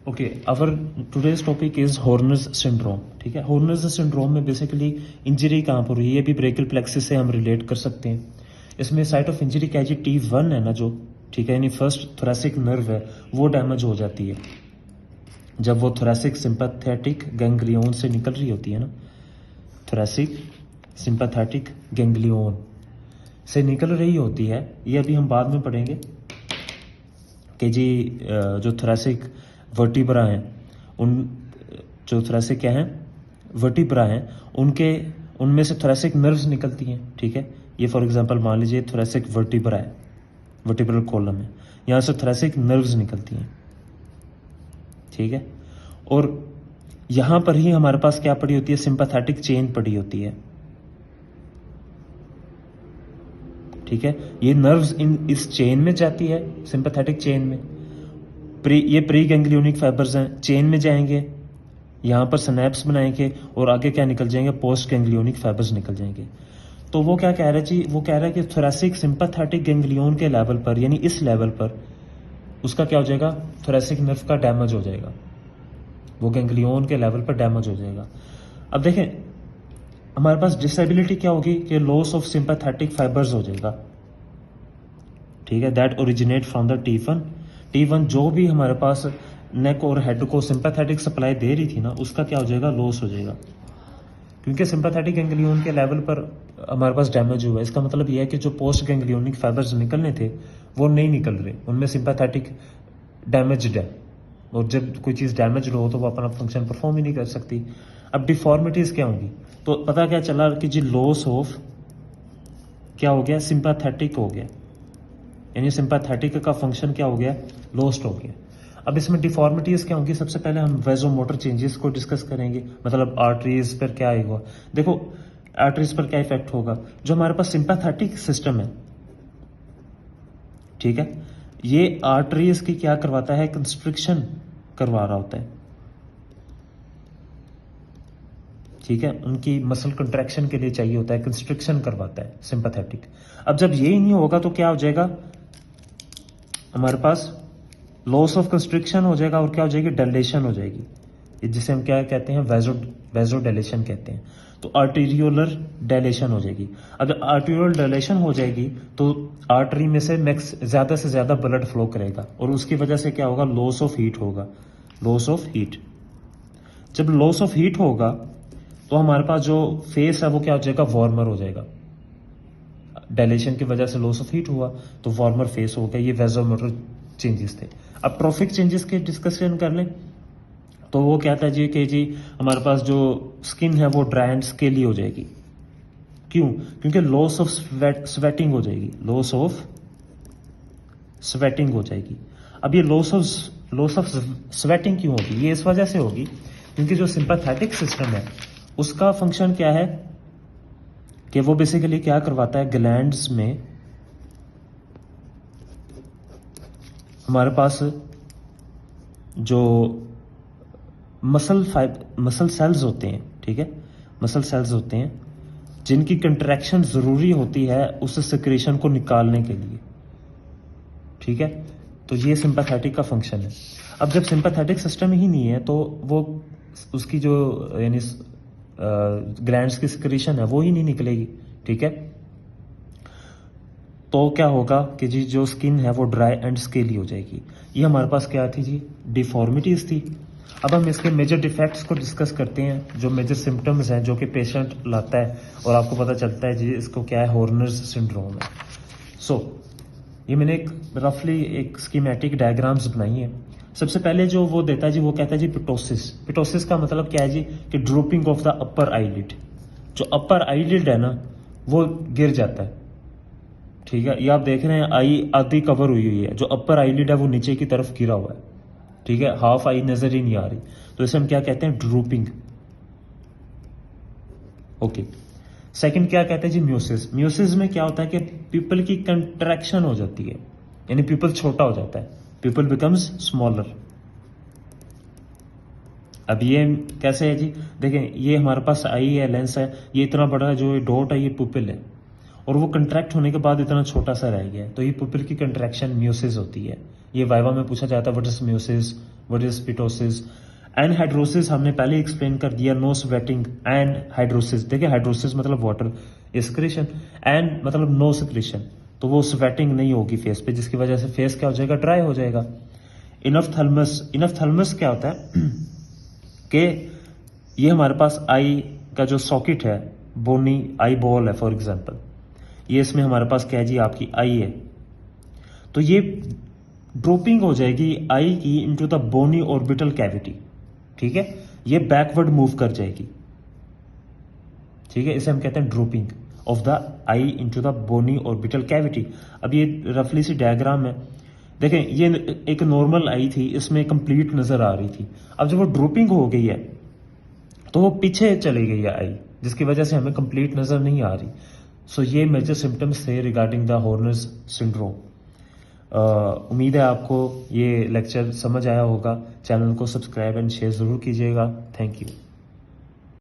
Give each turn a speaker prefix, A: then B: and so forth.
A: Okay, our today's topic is Horner's syndrome. ठीक है, Horner's syndrome में बेसिकली इंजरी कहाँ पर हुई है, ये भी ब्रेकियल प्लेक्सिस से हम रिलेट कर सकते हैं। इसमें साइट ऑफ इंजरी क्या है जी, T1 है ना जो, ठीक है, यानी फर्स्ट थोरेसिक नर्व है वो डैमेज हो जाती है जब वो थोरेसिक सिंपैथेटिक गैंग्लियन से निकल रही होती है ना, थोरेसिक सिंपैथेटिक गैंग्लियन से निकल रही होती है। ये अभी हम बाद में पढ़ेंगे कि जी जो थोरेसिक वर्टिब्रा हैं, उन जो थोरेसिक क्या हैं, वर्टिब्रा हैं, उनमें से थोरेसिक नर्व्स निकलती हैं। ठीक है, ये फॉर एग्जांपल मान लीजिए थोरेसिक वर्टिब्रा है, वर्टिब्रल कॉलम है, यहाँ से थोरेसिक नर्व्स निकलती हैं। ठीक है, और यहाँ पर ही हमारे पास क्या पड़ी होती है, सिंपैथेटिक चेन पड़ी होती है। ठीक है, ये नर्व्स इस चेन में जाती है, सिंपैथेटिक चेन में। ये प्री गैंग्लियोनिक फाइबर्स हैं, चेन में जाएंगे, यहाँ पर सिनैप्स बनाएंगे और आगे क्या निकल जाएंगे, पोस्ट गैंग्लियोनिक फाइबर्स निकल जाएंगे। तो वो क्या कह रहा है जी, वो कह रहा है कि थोरेसिक सिंपैथेटिक गैंग्लियन के लेवल पर, यानी इस लेवल पर उसका क्या हो जाएगा, थोरेसिक नर्व का डैमेज हो जाएगा, वो गैंग्लियन के लेवल पर डैमेज हो जाएगा। अब देखें हमारे पास डिसेबिलिटी क्या होगी कि लॉस ऑफ सिंपैथेटिक फाइबर्स हो जाएगा। ठीक है, that originate from the T1 जो भी हमारे पास नेक और हेड को सिंपैथेटिक सप्लाई दे रही थी ना, उसका क्या हो जाएगा, लॉस हो जाएगा, क्योंकि सिंपैथेटिक गैंग्लियन के लेवल पर हमारे पास डैमेज हुआ है। इसका मतलब यह है कि जो पोस्ट गैंग्लियोनिक फाइबर्स निकलने थे वो नहीं निकल रहे, उनमें सिंपैथेटिक डैमेज्ड है, और जब कोई चीज़ डैमेज्ड हो तो वो अपना फंक्शन परफॉर्म ही नहीं कर सकती। अब डिफॉर्मिटीज़ क्या होंगी, तो पता क्या चला कि जी लॉस ऑफ क्या हो गया, सिंपैथेटिक हो गया, यानी सिंपैथेटिक का फंक्शन क्या हो गया, लॉस्ट हो गया। अब इसमें डिफॉर्मिटीज क्या होंगी, सबसे पहले हम वेजोमोटर चेंजेस को डिस्कस करेंगे, मतलब आर्टरीज पर क्या आएगा। देखो आर्टरीज पर क्या इफेक्ट होगा, जो हमारे पास सिंपैथेटिक सिस्टम है, ठीक है, ये आर्टरीज की क्या करवाता है, कंस्ट्रिक्शन करवा रहा होता है। ठीक है, उनकी मसल कंट्रैक्शन के लिए चाहिए होता है, कंस्ट्रिक्शन करवाता है सिंपैथेटिक। अब जब ये ही नहीं होगा तो क्या हो जाएगा, हमारे पास लॉस ऑफ कंस्ट्रिक्शन हो जाएगा और क्या हो जाएगी, डायलेशन हो जाएगी, जिसे हम क्या कहते हैं, वेजो डायलेशन कहते हैं। तो आर्टीरियोलर डायलेशन हो जाएगी। अगर आर्टीरियल डायलेशन हो जाएगी तो आर्टरी में से ज्यादा से ज्यादा ब्लड फ्लो करेगा और उसकी वजह से क्या होगा, लॉस ऑफ हीट होगा, लॉस ऑफ हीट। जब लॉस ऑफ हीट होगा तो हमारे पास जो फेस है वो क्या हो जाएगा, वार्मर हो जाएगा। डायलेशन की वजह से लॉस ऑफ हीट हुआ तो वार्मर फेस हो गया। ये वेजोमोटर चेंजेस थे। अब ट्रॉफिक चेंजेस के डिस्कशन कर लें तो वो कहता है जी कि जी हमारे पास जो स्किन है वो ड्राई एंड स्केली हो जाएगी। क्यों, क्योंकि लॉस ऑफ स्वेटिंग हो जाएगी, लॉस ऑफ स्वेटिंग हो जाएगी। अब ये लॉस ऑफ स्वेटिंग क्यों होगी, ये इस वजह से होगी क्योंकि जो सिंपैथेटिक सिस्टम है उसका फंक्शन क्या है कि वो बेसिकली क्या करवाता है, ग्लैंड्स में हमारे पास जो मसल सेल्स होते हैं, ठीक है, मसल सेल्स होते हैं जिनकी कंट्रैक्शन जरूरी होती है उस सिक्रेशन को निकालने के लिए। ठीक है, तो ये सिंपैथेटिक का फंक्शन है। अब जब सिंपैथेटिक सिस्टम ही नहीं है तो वो उसकी जो यानी ग्लैंड्स की सिक्रेशन है वो ही नहीं निकलेगी। ठीक है, तो क्या होगा कि जी जो स्किन है वो ड्राई एंड स्केली हो जाएगी। ये हमारे पास क्या थी जी, डिफॉर्मिटीज थी। अब हम इसके मेजर डिफेक्ट्स को डिस्कस करते हैं, जो मेजर सिम्टम्स हैं जो कि पेशेंट लाता है और आपको पता चलता है जी इसको क्या है, हॉर्नर्स सिंड्रोम है। सो ये मैंने एक रफली एक स्कीमेटिक डायग्राम्स बनाई है। सबसे पहले जो वो देता है जी, वो कहता है जी पिटोसिस। पिटोसिस का मतलब क्या है जी, कि drooping of the upper eyelid. जो अपर आईलिड है ना वो गिर जाता है। ठीक है, ये आप देख रहे हैं आई आधी कवर हुई हुई है, जो अपर आईलिड है वो नीचे की तरफ गिरा हुआ है। ठीक है, हाफ आई नजर ही नहीं आ रही, तो इसे हम क्या कहते हैं, ड्रूपिंग। ओके, सेकंड क्या कहते हैं जी, म्यूसिस। म्यूसिस में क्या होता है कि पीपल की कंट्रैक्शन हो जाती है, यानी पीपल छोटा हो जाता है, पीपल बिकम्स स्मॉलर। अब ये कैसे है जी, देखें ये हमारे पास आई है, लेंस है, ये इतना बड़ा जो डॉट है ये पुपिल है, और वो कंट्रैक्ट होने के बाद इतना छोटा सा रह गया है, तो ये पुपिल की कंट्रैक्शन म्यूसिस होती है। ये वाइवा में पूछा जाता है, what is miosis, what is ptosis. Anhidrosis हमने पहले एक्सप्लेन कर दिया, नो स्वेटिंग। एनहाइड्रोसिस, देखिए हाइड्रोसिस मतलब वाटर एक्सक्रीशन, एन मतलब नो सिक्रीशन, तो वो स्वेटिंग नहीं होगी फेस पे, जिसकी वजह से फेस क्या हो जाएगा, ड्राई हो जाएगा। इनफ्थैल्मस, इनफ्थैल्मस क्या होता है कि ये हमारे पास आई का जो सॉकेट है, बोनी आई बॉल है फॉर एग्जांपल, ये इसमें हमारे पास क्या है जी, आपकी आई है, तो ये ड्रॉपिंग हो जाएगी आई की into the bony orbital cavity, ठीक है, ये बैकवर्ड मूव कर जाएगी, ठीक है, इसे हम कहते हैं dropping off the eye into the bony orbital cavity. अब ये रफली सी डायग्राम है, देखें ये एक नॉर्मल आई थी, इसमें कंप्लीट नजर आ रही थी, अब जब वो ड्रॉपिंग हो गई है तो वो पीछे चली गई है आई, जिसकी वजह से हमें कंप्लीट नजर नहीं आ रही। सो ये मेजर सिम्टम्स थे रिगार्डिंग द हॉर्नर्स सिंड्रोम। उम्मीद है आपको ये लेक्चर समझ आया होगा। चैनल को सब्सक्राइब एंड शेयर ज़रूर कीजिएगा। Thank you.